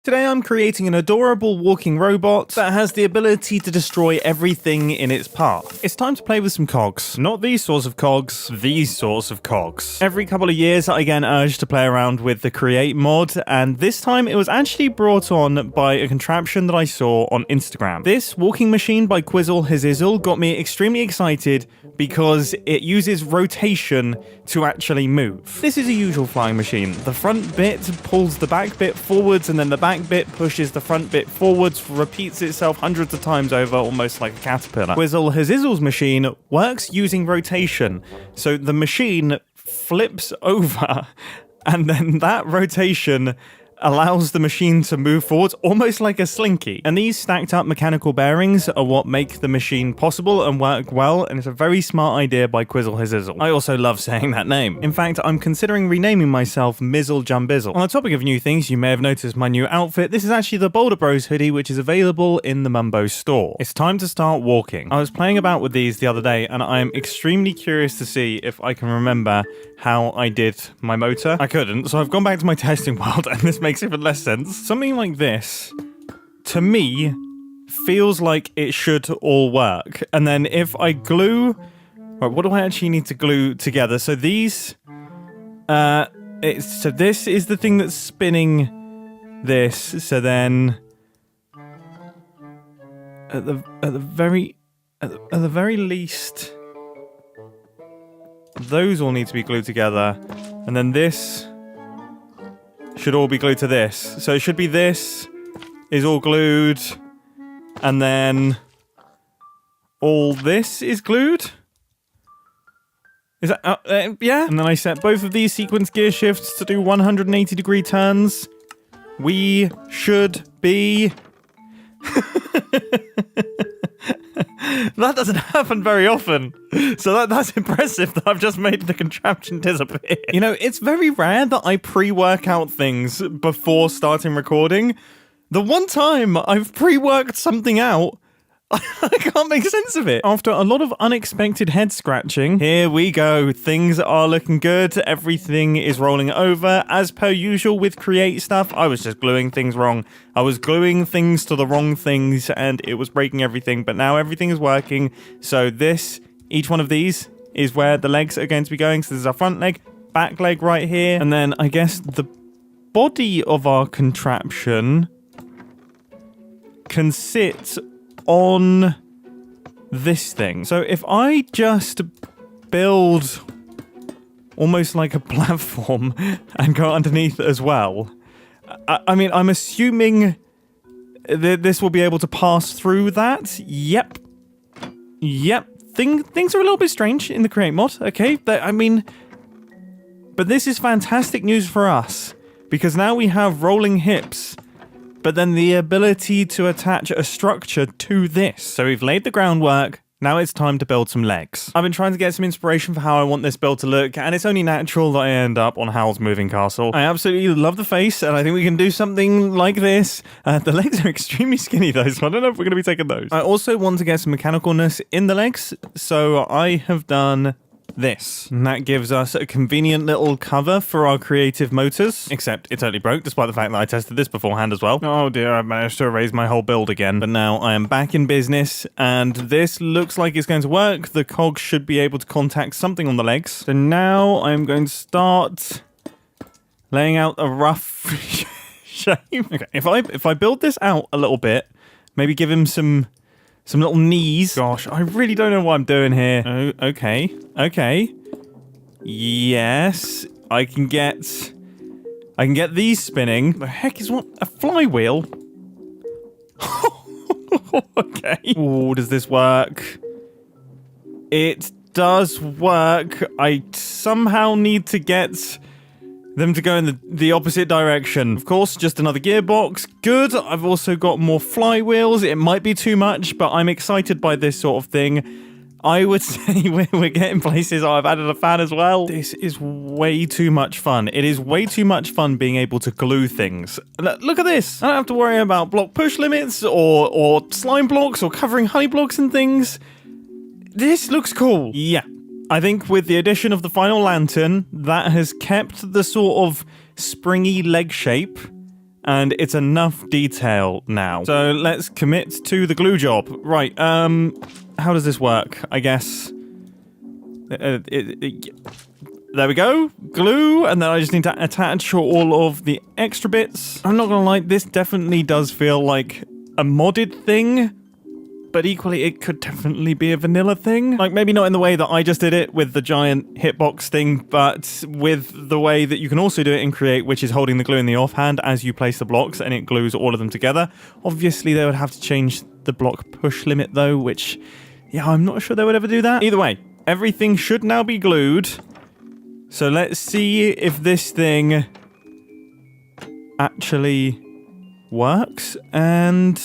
Today I'm creating an adorable walking robot that has the ability to destroy everything in its path. It's time to play with some cogs. Not these sorts of cogs, these sorts of cogs. Every couple of years I get an urge to play around with the Create mod, and this time it was actually brought on by a contraption that I saw on Instagram. This walking machine by Quizzle Hazizzle got me extremely excited because it uses rotation to actually move. This is a usual flying machine. The front bit pulls the back bit forwards, and then the back bit pushes the front bit forwards, repeats itself hundreds of times over, almost like a caterpillar. Quizzle Hazizzle's machine works using rotation, so the machine flips over, and then that rotation allows the machine to move forwards almost like a slinky. And these stacked up mechanical bearings are what make the machine possible and work well, and it's a very smart idea by Quizzle Hazizzle. I also love saying that name. In fact, I'm considering renaming myself Mizzle Jumbizzle. On the topic of new things, you may have noticed my new outfit. This is actually the Boulder Bros hoodie, which is available in the Mumbo store. It's time to start walking. I was playing about with these the other day, and I'm extremely curious to see if I can remember how I did my motor. I couldn't, so I've gone back to my testing world, and this makes even less sense. Something like this, to me, feels like it should all work. And then if I glue... Right, what do I actually need to glue together? So these... so this is the thing that's spinning this. So then... At the very least... Those all need to be glued together. And then this should all be glued to this. So it should be this is all glued. And then all this is glued. Is that... yeah. And then I set both of these sequence gear shifts to do 180-degree turns. We should be... That doesn't happen very often, so that's impressive that I've just made the contraption disappear. You know, it's very rare that I pre-work out things before starting recording. The one time I've pre-worked something out, I can't make sense of it. After a lot of unexpected head scratching, here we go. Things are looking good. Everything is rolling over. As per usual with Create stuff, I was just gluing things wrong. I was gluing things to the wrong things and it was breaking everything, but now everything is working. So each one of these is where the legs are going to be going. So there's our front leg, back leg right here. And then I guess the body of our contraption can sit on this thing. So if I just build almost like a platform and go underneath as well, I mean, I'm assuming this will be able to pass through that. Yep. Things are a little bit strange in the Create mod, okay? But this is fantastic news for us, because now we have rolling hips, but then the ability to attach a structure to this. So we've laid the groundwork, now it's time to build some legs. I've been trying to get some inspiration for how I want this build to look, and it's only natural that I end up on Howl's Moving Castle. I absolutely love the face, and I think we can do something like this. The legs are extremely skinny though, so I don't know if we're going to be taking those. I also want to get some mechanicalness in the legs, so I have done this. And that gives us a convenient little cover for our creative motors, except it totally broke despite the fact that I tested this beforehand as well. Oh dear, I managed to erase my whole build again. But now I am back in business and this looks like it's going to work. The cogs should be able to contact something on the legs. So now I'm going to start laying out a rough shape. Okay, if I build this out a little bit, maybe give him some little knees. Gosh, I really don't know what I'm doing here. Oh, okay. Yes, I can get these spinning. The heck is a flywheel? Okay. Oh, does this work? It does work. I somehow need to get them to go in the opposite direction. Of course, just another gearbox. Good. I've also got more flywheels. It might be too much, but I'm excited by this sort of thing. I would say we're getting places. Oh, I've added a fan as well. This is way too much fun. It is way too much fun being able to glue things. Look at this. I don't have to worry about block push limits or slime blocks or covering honey blocks and things. This looks cool. Yeah. I think with the addition of the final lantern, that has kept the sort of springy leg shape And it's enough detail now. So let's commit to the glue job. Right, how does this work? I guess... there we go. Glue, and then I just need to attach all of the extra bits. I'm not gonna lie, this definitely does feel like a modded thing. But equally, it could definitely be a vanilla thing. Like, maybe not in the way that I just did it with the giant hitbox thing, but with the way that you can also do it in Create, which is holding the glue in the offhand as you place the blocks, and it glues all of them together. Obviously, they would have to change the block push limit, though, which, yeah, I'm not sure they would ever do that. Either way, everything should now be glued. So let's see if this thing actually works, and...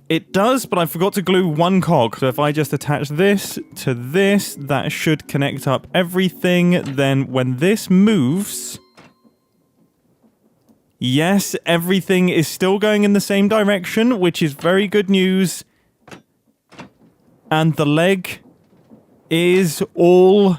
it does, but I forgot to glue one cog. So if I just attach this to this, that should connect up everything. Then when this moves... yes, everything is still going in the same direction, which is very good news. And the leg is all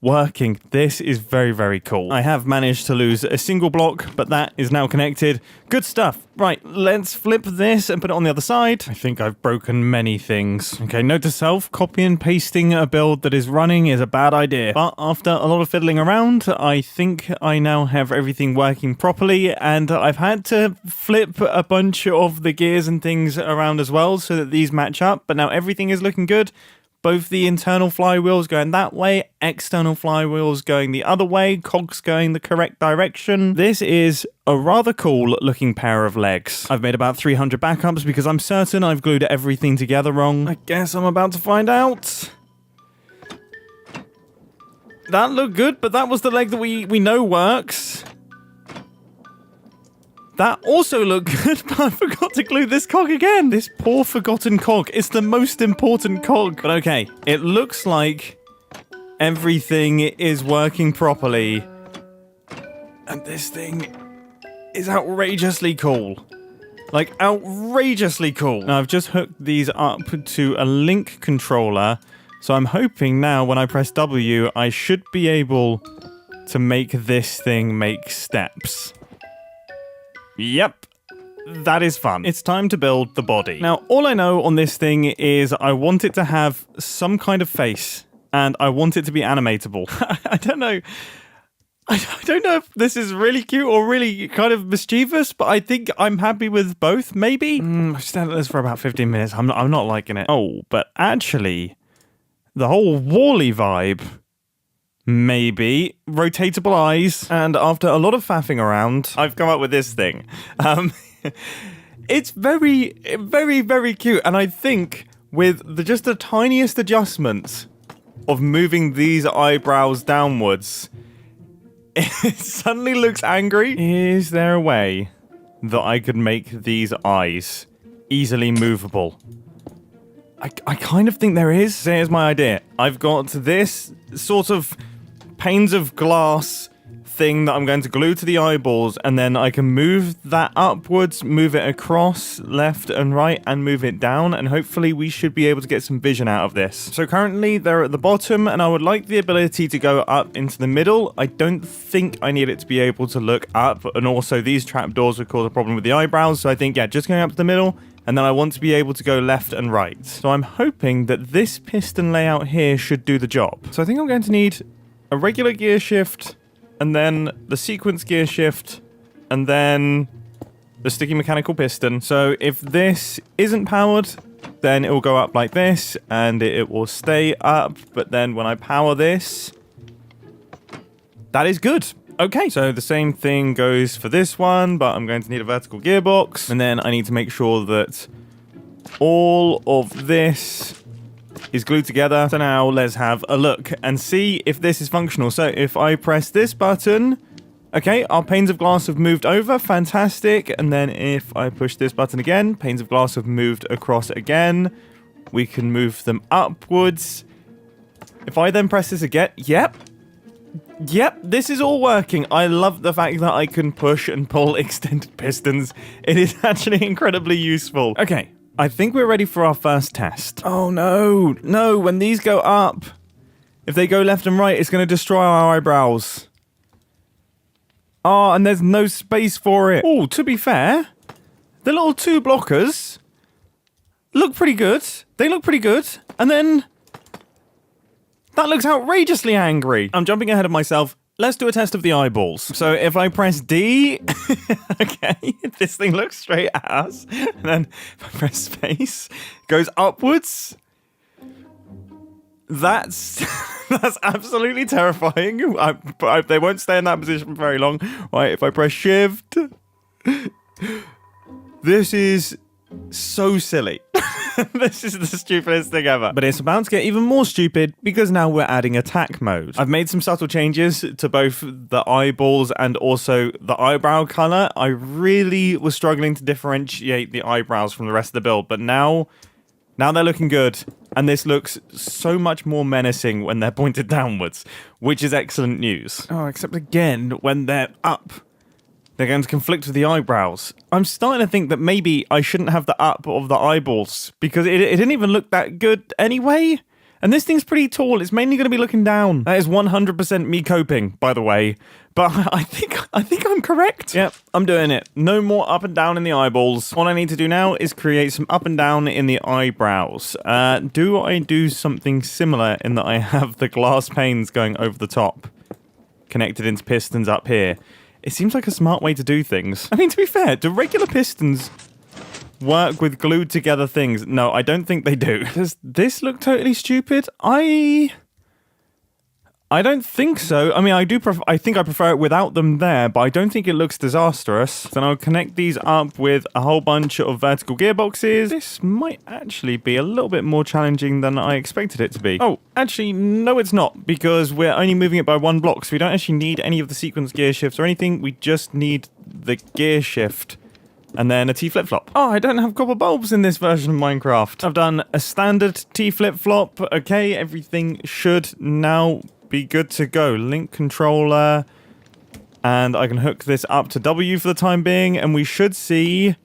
working. This is very, very cool. I have managed to lose a single block, but that is now connected. Good stuff. Right, let's flip this and put it on the other side. I think I've broken many things. Okay, note to self, copy and pasting a build that is running is a bad idea. But after a lot of fiddling around, I think I now have everything working properly, and I've had to flip a bunch of the gears and things around as well so that these match up, but now everything is looking good. Both the internal flywheels going that way, external flywheels going the other way, cogs going the correct direction. This is a rather cool looking pair of legs. I've made about 300 backups because I'm certain I've glued everything together wrong. I guess I'm about to find out. That looked good, but that was the leg that we know works. That also looked good, but I forgot to glue this cog again. This poor forgotten cog. It's the most important cog. But okay, it looks like everything is working properly. And this thing is outrageously cool. Like, outrageously cool. Now, I've just hooked these up to a link controller. So I'm hoping now when I press W, I should be able to make this thing make steps. Yep, that is fun. It's time to build the body. Now, all I know on this thing is I want it to have some kind of face, and I want it to be animatable. I don't know. I don't know if this is really cute or really kind of mischievous, but I think I'm happy with both, maybe? I've stayed at this for about 15 minutes. I'm not liking it. Oh, but actually, the whole Wall-E vibe... maybe. Rotatable eyes. And after a lot of faffing around, I've come up with this thing. It's very, very, very cute. And I think with just the tiniest adjustments of moving these eyebrows downwards, it suddenly looks angry. Is there a way that I could make these eyes easily movable? I kind of think there is. So here's my idea. I've got this sort of panes of glass thing that I'm going to glue to the eyeballs, and then I can move that upwards, move it across, left and right, and move it down, and hopefully we should be able to get some vision out of this. So currently they're at the bottom, and I would like the ability to go up into the middle. I don't think I need it to be able to look up, and also these trapdoors would cause a problem with the eyebrows, so I think, yeah, just going up to the middle, and then I want to be able to go left and right. So I'm hoping that this piston layout here should do the job. So I think I'm going to need a regular gear shift, and then the sequence gear shift, and then the sticky mechanical piston. So if this isn't powered, then it will go up like this, and it will stay up, but then when I power this, that is good. Okay, so the same thing goes for this one, but I'm going to need a vertical gearbox, and then I need to make sure that all of this is glued together. So now let's have a look and see if this is functional. So if I press this button, okay, our panes of glass have moved over, fantastic. And then if I push this button again, panes of glass have moved across again. We can move them upwards. If I then press this again, yep, this is all working. I love the fact that I can push and pull extended pistons. It is actually incredibly useful. Okay. I think we're ready for our first test. Oh no, when these go up, if they go left and right, it's going to destroy our eyebrows. Oh, and there's no space for it. Oh, to be fair, the little two blockers look pretty good. They look pretty good. And then that looks outrageously angry. I'm jumping ahead of myself. Let's do a test of the eyeballs. So if I press D, okay, this thing looks straight at us. And then if I press space, it goes upwards. That's absolutely terrifying. They won't stay in that position for very long. Right, if I press shift, this is so silly. This is the stupidest thing ever. But it's about to get even more stupid because now we're adding attack mode. I've made some subtle changes to both the eyeballs and also the eyebrow color. I really was struggling to differentiate the eyebrows from the rest of the build, but now they're looking good. And this looks so much more menacing when they're pointed downwards, which is excellent news. Oh, except again, when they're up, they're going to conflict with the eyebrows. I'm starting to think that maybe I shouldn't have the up of the eyeballs because it didn't even look that good anyway. And this thing's pretty tall. It's mainly going to be looking down. That is 100% me coping, by the way. But I think I'm correct. Yep, I'm doing it. No more up and down in the eyeballs. All I need to do now is create some up and down in the eyebrows. Do I do something similar in that I have the glass panes going over the top, connected into pistons up here? It seems like a smart way to do things. I mean, to be fair, do regular pistons work with glued together things? No, I don't think they do. Does this look totally stupid? I don't think so. I mean, I think I prefer it without them there, but I don't think it looks disastrous. Then I'll connect these up with a whole bunch of vertical gearboxes. This might actually be a little bit more challenging than I expected it to be. Oh, actually, no, it's not, because we're only moving it by one block, so we don't actually need any of the sequence gear shifts or anything. We just need the gear shift. And then a T flip-flop. Oh, I don't have copper bulbs in this version of Minecraft. I've done a standard T flip-flop. Okay, everything should now be good to go. Link controller. And I can hook this up to W for the time being. And we should see...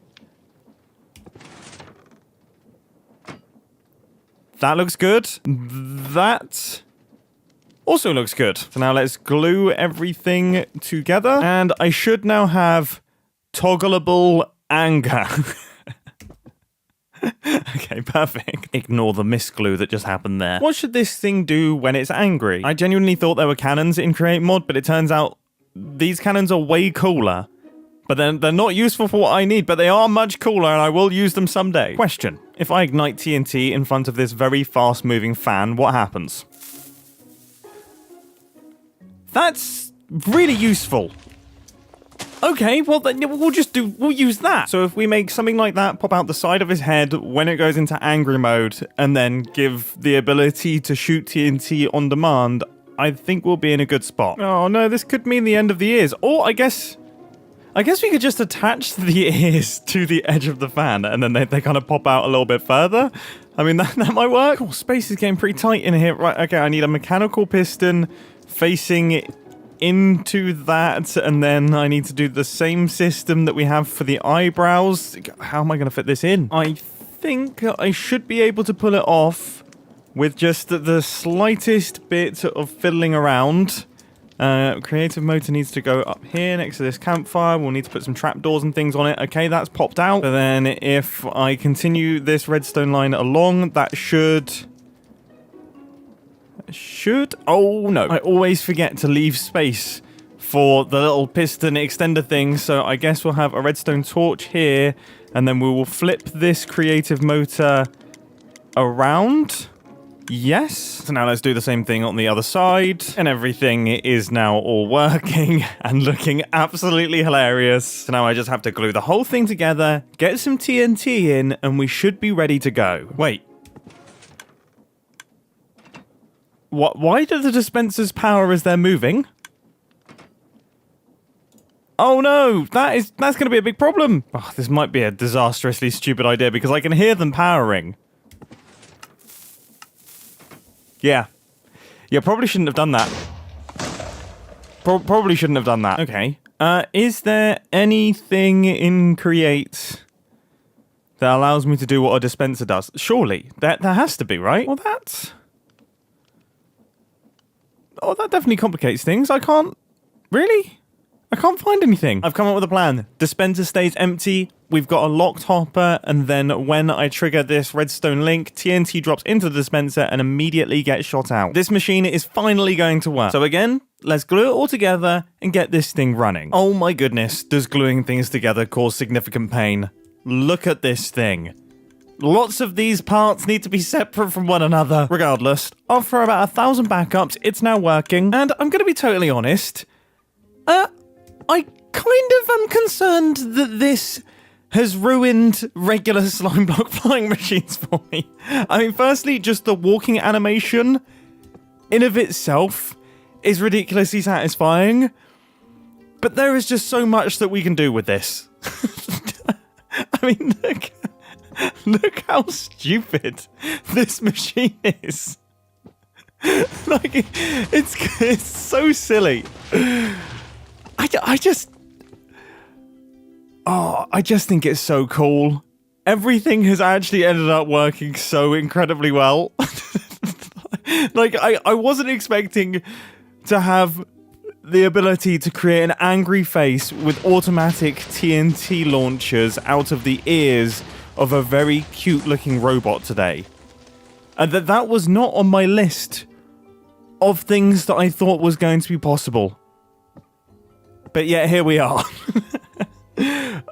That looks good. That also looks good. So now let's glue everything together. And I should now have toggleable anger. Okay, perfect. Ignore the misglue that just happened there. What should this thing do when it's angry? I genuinely thought there were cannons in Create Mod, but it turns out these cannons are way cooler. But then they're not useful for what I need, but they are much cooler and I will use them someday. Question. If I ignite TNT in front of this very fast-moving fan, what happens? That's really useful. Okay, well then we'll use that. So if we make something like that pop out the side of his head when it goes into angry mode and then give the ability to shoot TNT on demand, I think we'll be in a good spot. Oh no, this could mean the end of the ears. Or I guess we could just attach the ears to the edge of the fan and then they kind of pop out a little bit further. I mean, that might work. Oh, space is getting pretty tight in here. Right, okay, I need a mechanical piston facing into that, and then I need to do the same system that we have for the eyebrows. How am I going to fit this in? I think I should be able to pull it off with just the slightest bit of fiddling around. Creative motor needs to go up here next to this campfire. We'll need to put some trapdoors and things on it. Okay, that's popped out. But then if I continue this redstone line along, that should... Oh no, I always forget to leave space for the little piston extender thing, so I guess we'll have a redstone torch here, and then we will flip this creative motor around. Yes. So now let's do the same thing on the other side, and everything is now all working and looking absolutely hilarious. So now I just have to glue the whole thing together, get some TNT in, and we should be ready to go. Wait. What? Why do the dispensers power as they're moving? Oh no, that's going to be a big problem. Oh, this might be a disastrously stupid idea because I can hear them powering. Yeah, probably shouldn't have done that. Probably shouldn't have done that. Okay. Is there anything in Create that allows me to do what a dispenser does? Surely. There has to be, right? Well, that's... Oh, that definitely complicates things. I can't... Really? I can't find anything. I've come up with a plan. Dispenser stays empty. We've got a locked hopper, and then when I trigger this redstone link, TNT drops into the dispenser and immediately gets shot out. This machine is finally going to work. So again, let's glue it all together and get this thing running. Oh my goodness, does gluing things together cause significant pain? Look at this thing. Lots of these parts need to be separate from one another. Regardless, after about 1,000 backups, it's now working. And I'm going to be totally honest. I kind of am concerned that this has ruined regular slime block flying machines for me. I mean, firstly, just the walking animation in of itself is ridiculously satisfying. But there is just so much that we can do with this. I mean, look how stupid this machine is. Like, it's so silly. I just think it's so cool. Everything has actually ended up working so incredibly well. Like, I wasn't expecting to have the ability to create an angry face with automatic TNT launchers out of the ears of a very cute-looking robot today. And that was not on my list of things that I thought was going to be possible. But yet, here we are.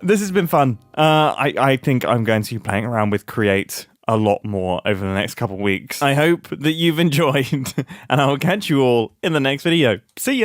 This has been fun. I think I'm going to be playing around with Create a lot more over the next couple weeks. I hope that you've enjoyed, and I will catch you all in the next video. See ya!